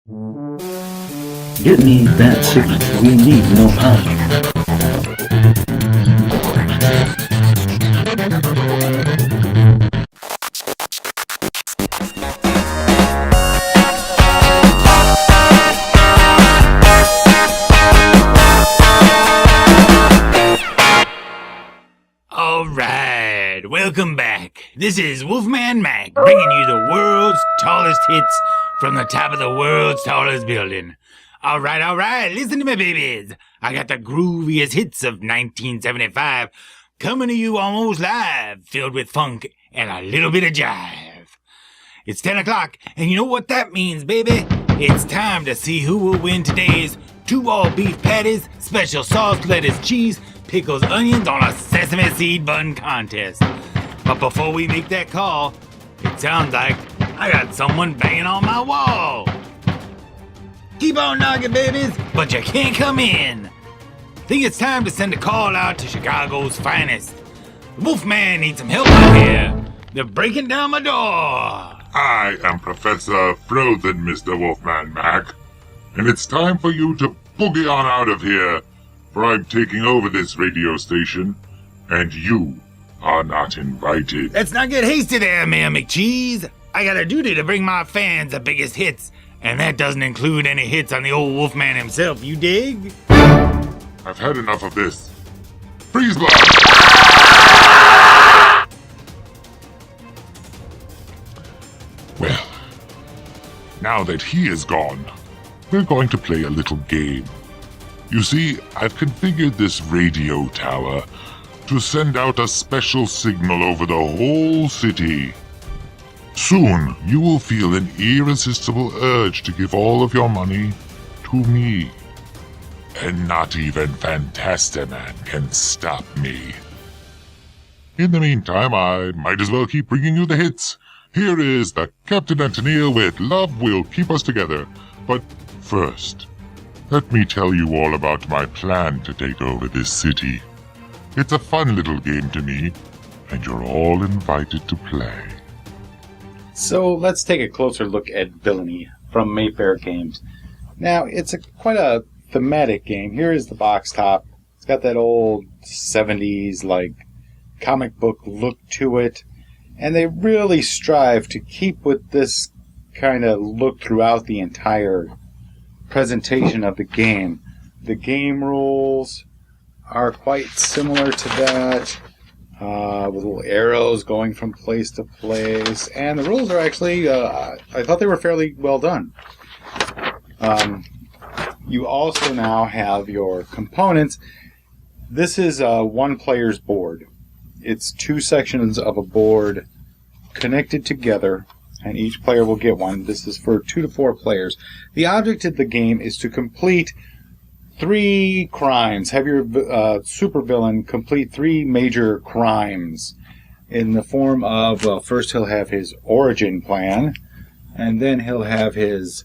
Get me that signal. We need no panic. Alright, welcome back. This is Wolfman Mac, bringing you the world's tallest hits from the top of the world's tallest building. Alright, listen to me, babies. I got the grooviest hits of 1975 coming to you almost live, filled with funk and a little bit of jive. It's 10 o'clock, and you know what that means, baby? It's time to see who will win today's 2 all-beef patties, special sauce, lettuce, cheese, pickles, onions on a sesame seed bun contest. But before we make that call, it sounds like I got someone banging on my wall. Keep on knocking, babies, but you can't come in. Think it's time to send a call out to Chicago's finest. The Wolfman needs some help out here. They're breaking down my door. I am Professor Frozen, Mr. Wolfman Mac, and it's time for you to boogie on out of here, for I'm taking over this radio station, and you are not invited. Let's not get hasty there, Mayor McCheese. I got a duty to bring my fans the biggest hits, and that doesn't include any hits on the old Wolfman himself, you dig? I've had enough of this. Freeze blast! Well, now that he is gone, we're going to play a little game. You see, I've configured this radio tower to send out a special signal over the whole city. Soon, you will feel an irresistible urge to give all of your money to me. And not even Fantastiman can stop me. In the meantime, I might as well keep bringing you the hits. Here is the Captain Antonio with Love Will Keep Us Together. But first, let me tell you all about my plan to take over this city. It's a fun little game to me, and you're all invited to play. So let's take a closer look at Villainy from Mayfair Games. Now, it's quite a thematic game. Here is the box top. It's got that old 70s, comic book look to it. And they really strive to keep with this kind of look throughout the entire presentation of the game. The game rules are quite similar to that, with little arrows going from place to place. And the rules are actually, I thought they were fairly well done. You also now have your components. This is one player's board. It's 2 sections of a board connected together, and each player will get one. This is for 2 to 4 players. The object of the game is to complete 3 crimes. Have your supervillain complete 3 major crimes in the form of, first he'll have his origin plan, and then he'll have his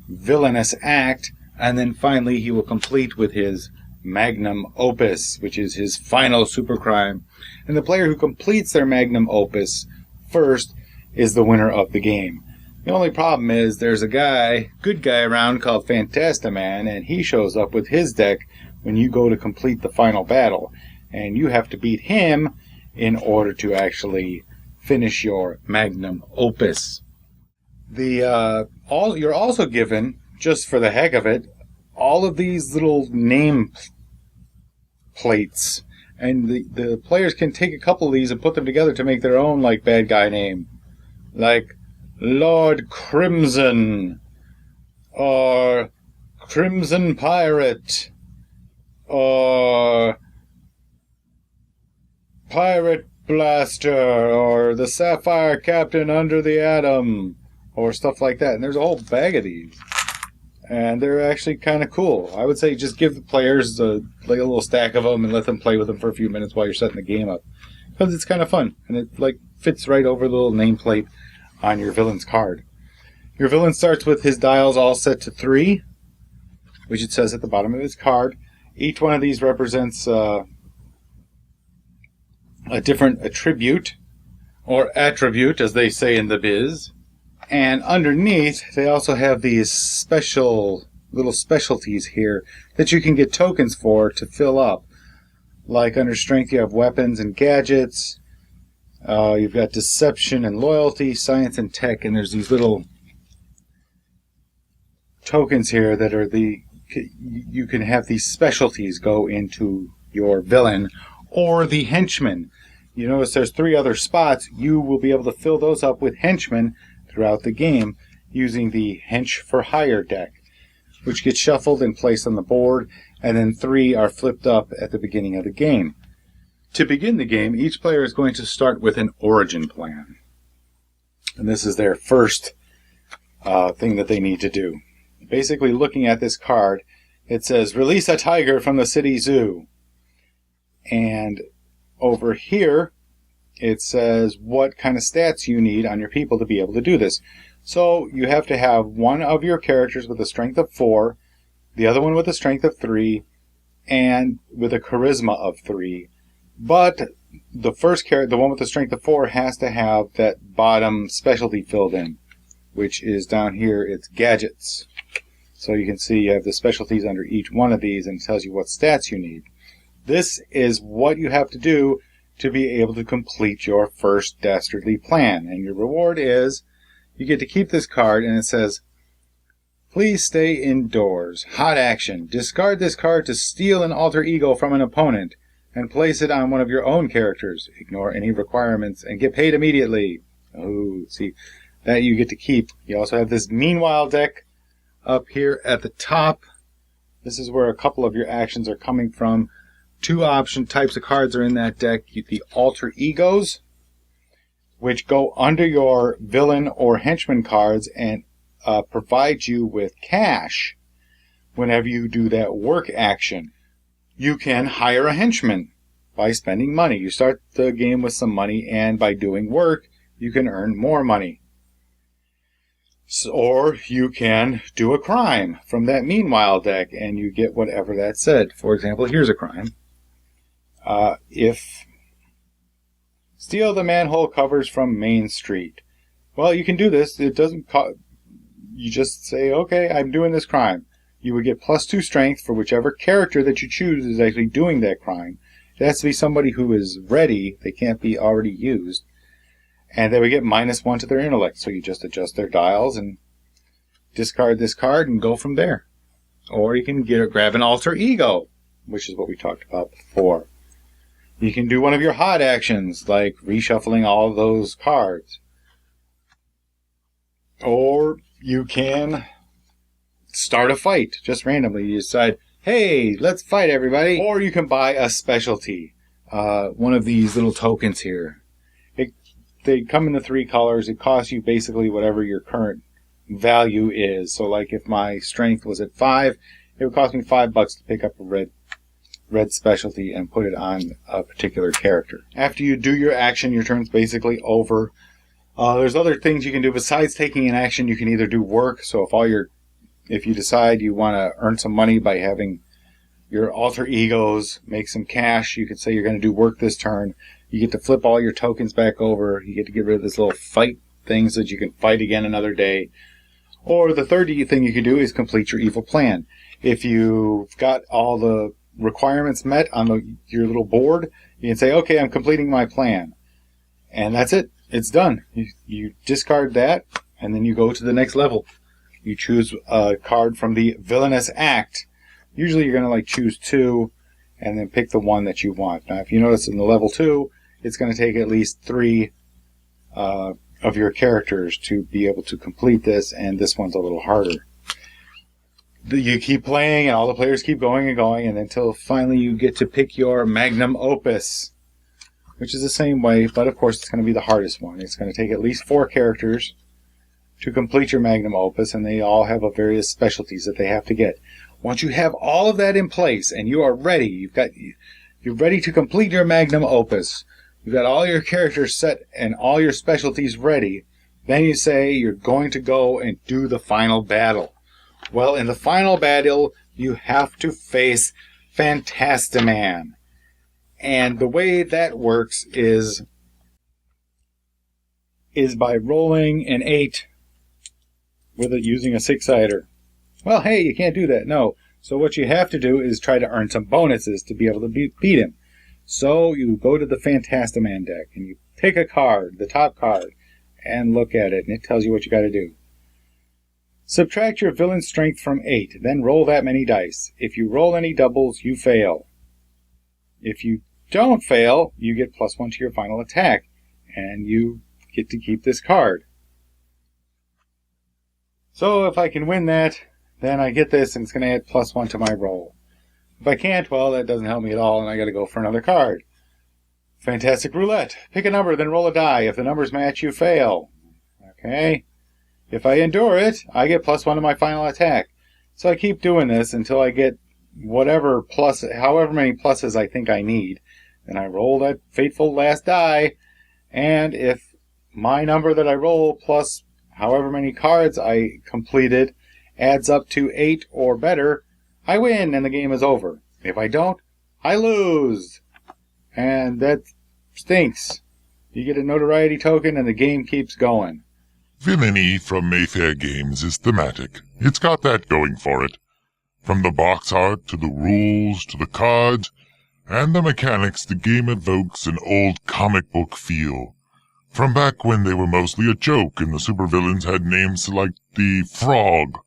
villainous act, and then finally he will complete with his magnum opus, which is his final supercrime. And the player who completes their magnum opus first is the winner of the game. The only problem is there's a good guy around called Fantastiman, and he shows up with his deck when you go to complete the final battle. And you have to beat him in order to actually finish your magnum opus. You're also given, just for the heck of it, all of these little name plates. And the players can take a couple of these and put them together to make their own, bad guy name. Like Lord Crimson, or Crimson Pirate, or Pirate Blaster, or the Sapphire Captain Under the Atom, or stuff like that. And there's a whole bag of these. And they're actually kind of cool. I would say just give the players a little stack of them and let them play with them for a few minutes while you're setting the game up. Because it's kind of fun. And it fits right over the little nameplate on your villain's card. Your villain starts with his dials all set to 3, which it says at the bottom of his card. Each one of these represents a different attribute, or attribute as they say in the biz. And underneath, they also have these special little specialties here that you can get tokens for to fill up. Like under strength, you have weapons and gadgets. You've got deception and loyalty, science and tech, and there's these little tokens here that are you can have these specialties go into your villain or the henchman. You notice there's 3 other spots. You will be able to fill those up with henchmen throughout the game using the Hench for Hire deck, which gets shuffled and placed on the board, and then 3 are flipped up at the beginning of the game. To begin the game, each player is going to start with an origin plan. And this is their first thing that they need to do. Basically, looking at this card, it says, release a tiger from the city zoo. And over here, it says what kind of stats you need on your people to be able to do this. So you have to have one of your characters with a strength of 4, the other one with a strength of 3, and with a charisma of 3. But the first character, the one with the strength of 4, has to have that bottom specialty filled in, which is down here. It's gadgets. So you can see you have the specialties under each one of these, and it tells you what stats you need. This is what you have to do to be able to complete your first dastardly plan. And your reward is, you get to keep this card, and it says, please stay indoors. Hot action. Discard this card to steal an alter ego from an opponent and place it on one of your own characters. Ignore any requirements and get paid immediately. Oh, see, that you get to keep. You also have this Meanwhile deck up here at the top. This is where a couple of your actions are coming from. 2 option types of cards are in that deck. The alter egos, which go under your villain or henchman cards and provide you with cash whenever you do that work action. You can hire a henchman by spending money. You start the game with some money, and by doing work, you can earn more money. Or you can do a crime from that Meanwhile deck, and you get whatever that said. For example, here's a crime. If steal the manhole covers from Main Street. Well, you can do this. It doesn't you just say, okay, I'm doing this crime. You would get +2 strength for whichever character that you choose is actually doing that crime. It has to be somebody who is ready. They can't be already used. And they would get -1 to their intellect. So you just adjust their dials and discard this card and go from there. Or you can grab an alter ego, which is what we talked about before. You can do one of your hot actions, like reshuffling all of those cards. Or you can start a fight just randomly. You decide, hey, let's fight everybody. Or you can buy a specialty, one of these little tokens here. They come in the 3 colors. It costs you basically whatever your current value is. So like if my strength was at 5, it would cost me $5 to pick up a red specialty and put it on a particular character. After you do your action, your turn's basically over. There's other things you can do besides taking an action. You can either do work. So if you decide you want to earn some money by having your alter egos make some cash, you could say you're going to do work this turn. You get to flip all your tokens back over. You get to get rid of this little fight thing so that you can fight again another day. Or the third thing you can do is complete your evil plan. If you've got all the requirements met on your little board, you can say, okay, I'm completing my plan. And that's it. It's done. You discard that, and then you go to the next level. You choose a card from the Villainous Act. Usually you're going to choose 2 and then pick the one that you want. Now, if you notice in the level 2, it's going to take at least 3 of your characters to be able to complete this, and this one's a little harder. You keep playing, and all the players keep going and going, and until finally you get to pick your magnum opus, which is the same way, but of course it's going to be the hardest one. It's going to take at least 4 characters to complete your magnum opus, and they all have various specialties that they have to get. Once you have all of that in place and you are ready, you're ready to complete your magnum opus, you've got all your characters set and all your specialties ready, then you say you're going to go and do the final battle. Well, in the final battle, you have to face Fantastiman. And the way that works is by rolling an 8 with it using a 6-sider. Well, hey, you can't do that. No. So what you have to do is try to earn some bonuses to be able to beat him. So you go to the Fantastiman deck and you pick a card, the top card, and look at it, and it tells you what you got to do. Subtract your villain's strength from 8, then roll that many dice. If you roll any doubles, you fail. If you don't fail, you get +1 to your final attack, and you get to keep this card. So if I can win that, then I get this, and it's going to add +1 to my roll. If I can't, well, that doesn't help me at all, and I got to go for another card. Fantastic Roulette. Pick a number, then roll a die. If the numbers match, you fail. Okay. If I endure it, I get +1 to my final attack. So I keep doing this until I get however many pluses I think I need. Then I roll that fateful last die, and if my number that I roll plus however many cards I completed adds up to 8 or better, I win and the game is over. If I don't, I lose. And that stinks. You get a notoriety token and the game keeps going. Villainy from Mayfair Games is thematic. It's got that going for it. From the box art, to the rules, to the cards, and the mechanics, the game evokes an old comic book feel. From back when they were mostly a joke and the supervillains had names like the Frog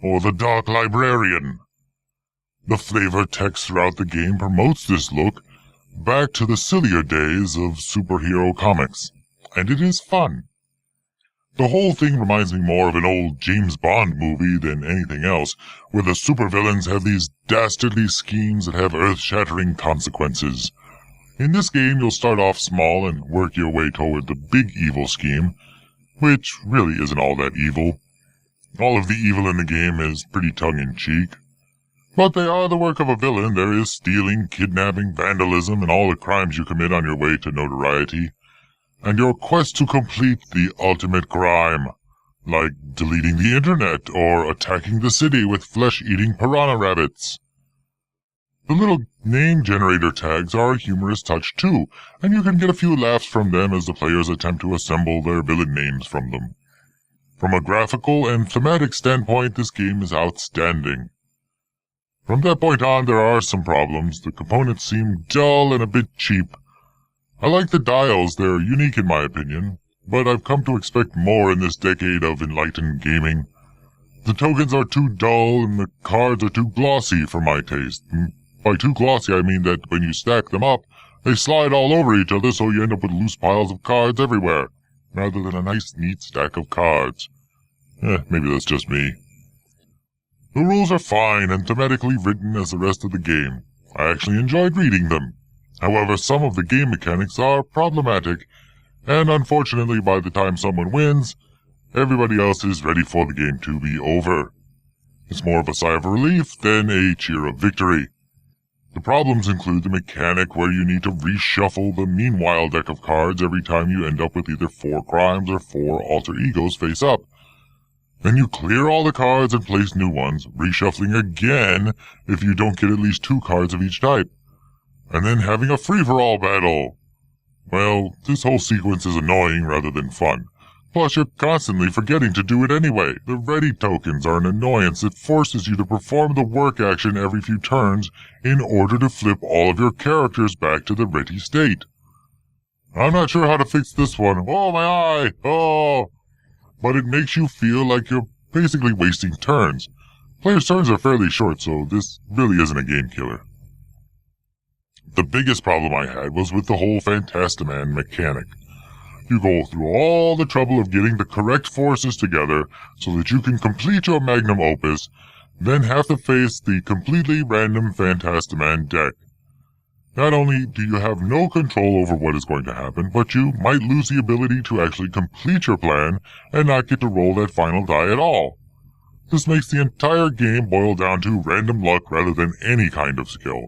or the Dark Librarian. The flavor text throughout the game promotes this look back to the sillier days of superhero comics, and it is fun. The whole thing reminds me more of an old James Bond movie than anything else, where the supervillains have these dastardly schemes that have earth-shattering consequences. In this game, you'll start off small and work your way toward the big evil scheme, which really isn't all that evil. All of the evil in the game is pretty tongue-in-cheek. But they are the work of a villain. There is stealing, kidnapping, vandalism, and all the crimes you commit on your way to notoriety. And your quest to complete the ultimate crime, like deleting the internet or attacking the city with flesh-eating piranha rabbits. The little name generator tags are a humorous touch too, and you can get a few laughs from them as the players attempt to assemble their villain names from them. From a graphical and thematic standpoint, this game is outstanding. From that point on, there are some problems. The components seem dull and a bit cheap. I like the dials, they're unique in my opinion, but I've come to expect more in this decade of enlightened gaming. The tokens are too dull and the cards are too glossy for my taste. By too glossy, I mean that when you stack them up, they slide all over each other, so you end up with loose piles of cards everywhere, rather than a nice, neat stack of cards. Maybe that's just me. The rules are fine and thematically written as the rest of the game. I actually enjoyed reading them. However, some of the game mechanics are problematic, and unfortunately by the time someone wins, everybody else is ready for the game to be over. It's more of a sigh of relief than a cheer of victory. The problems include the mechanic where you need to reshuffle the meanwhile deck of cards every time you end up with either 4 crimes or 4 alter egos face up. Then you clear all the cards and place new ones, reshuffling again if you don't get at least 2 cards of each type. And then having a free-for-all battle. Well, this whole sequence is annoying rather than fun. Plus, you're constantly forgetting to do it anyway. The ready tokens are an annoyance that forces you to perform the work action every few turns in order to flip all of your characters back to the ready state. I'm not sure how to fix this one. Oh, my eye! Oh! But it makes you feel like you're basically wasting turns. Players' turns are fairly short, so this really isn't a game killer. The biggest problem I had was with the whole Fantastiman mechanic. You go through all the trouble of getting the correct forces together so that you can complete your magnum opus, then have to face the completely random Fantastiman deck. Not only do you have no control over what is going to happen, but you might lose the ability to actually complete your plan and not get to roll that final die at all. This makes the entire game boil down to random luck rather than any kind of skill.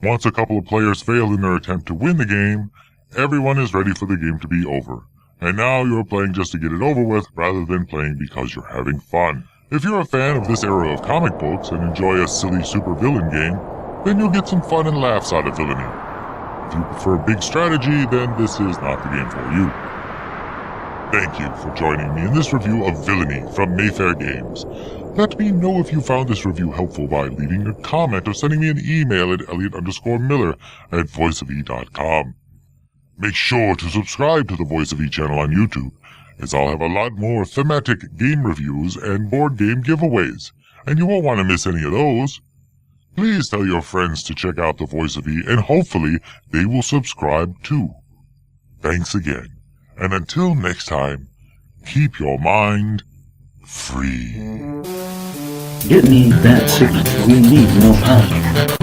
Once a couple of players fail in their attempt to win the game, everyone is ready for the game to be over. And now you're playing just to get it over with rather than playing because you're having fun. If you're a fan of this era of comic books and enjoy a silly supervillain game, then you'll get some fun and laughs out of Villainy. If you prefer big strategy, then this is not the game for you. Thank you for joining me in this review of Villainy from Mayfair Games. Let me know if you found this review helpful by leaving a comment or sending me an email at elliot_miller@voiceofe.com. Make sure to subscribe to the Voice of E channel on YouTube, as I'll have a lot more thematic game reviews and board game giveaways, and you won't want to miss any of those. Please tell your friends to check out the Voice of E, and hopefully they will subscribe too. Thanks again, and until next time, keep your mind free. Get me that sick. We need no pine.